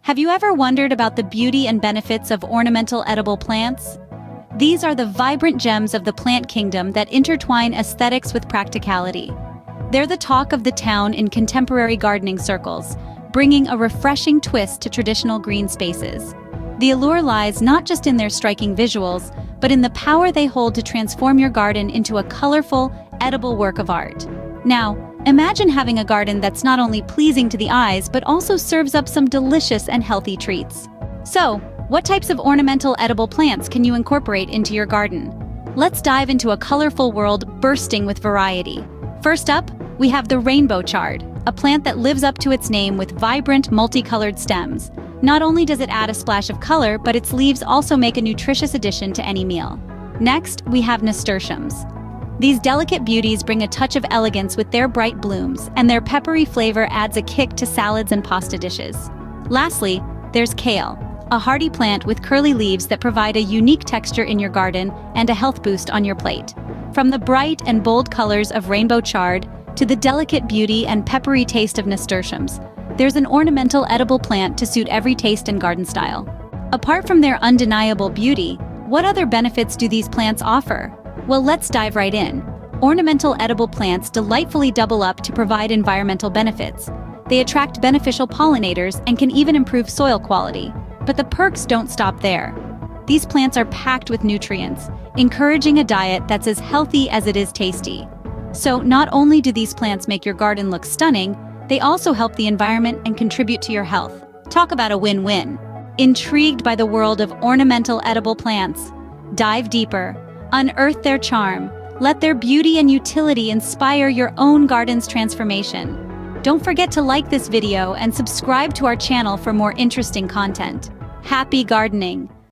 Have you ever wondered about the beauty and benefits of ornamental edible plants? These are the vibrant gems of the plant kingdom that intertwine aesthetics with practicality. They're the talk of the town in contemporary gardening circles, bringing a refreshing twist to traditional green spaces. The allure lies not just in their striking visuals, but in the power they hold to transform your garden into a colorful, edible work of art. Now, imagine having a garden that's not only pleasing to the eyes, but also serves up some delicious and healthy treats. So, what types of ornamental edible plants can you incorporate into your garden? Let's dive into a colorful world bursting with variety. First up, we have the rainbow chard, a plant that lives up to its name with vibrant, multicolored stems. Not only does it add a splash of color, but its leaves also make a nutritious addition to any meal. Next, we have nasturtiums. These delicate beauties bring a touch of elegance with their bright blooms, and their peppery flavor adds a kick to salads and pasta dishes. Lastly, there's kale, a hardy plant with curly leaves that provide a unique texture in your garden and a health boost on your plate. From the bright and bold colors of rainbow chard to the delicate beauty and peppery taste of nasturtiums, there's an ornamental edible plant to suit every taste and garden style. Apart from their undeniable beauty, what other benefits do these plants offer? Well, let's dive right in. Ornamental edible plants delightfully double up to provide environmental benefits. They attract beneficial pollinators and can even improve soil quality. But the perks don't stop there. These plants are packed with nutrients, encouraging a diet that's as healthy as it is tasty. So not only do these plants make your garden look stunning, they also help the environment and contribute to your health. Talk about a win-win. Intrigued by the world of ornamental edible plants? Dive deeper. Unearth their charm. Let their beauty and utility inspire your own garden's transformation. Don't forget to like this video and subscribe to our channel for more interesting content. Happy gardening!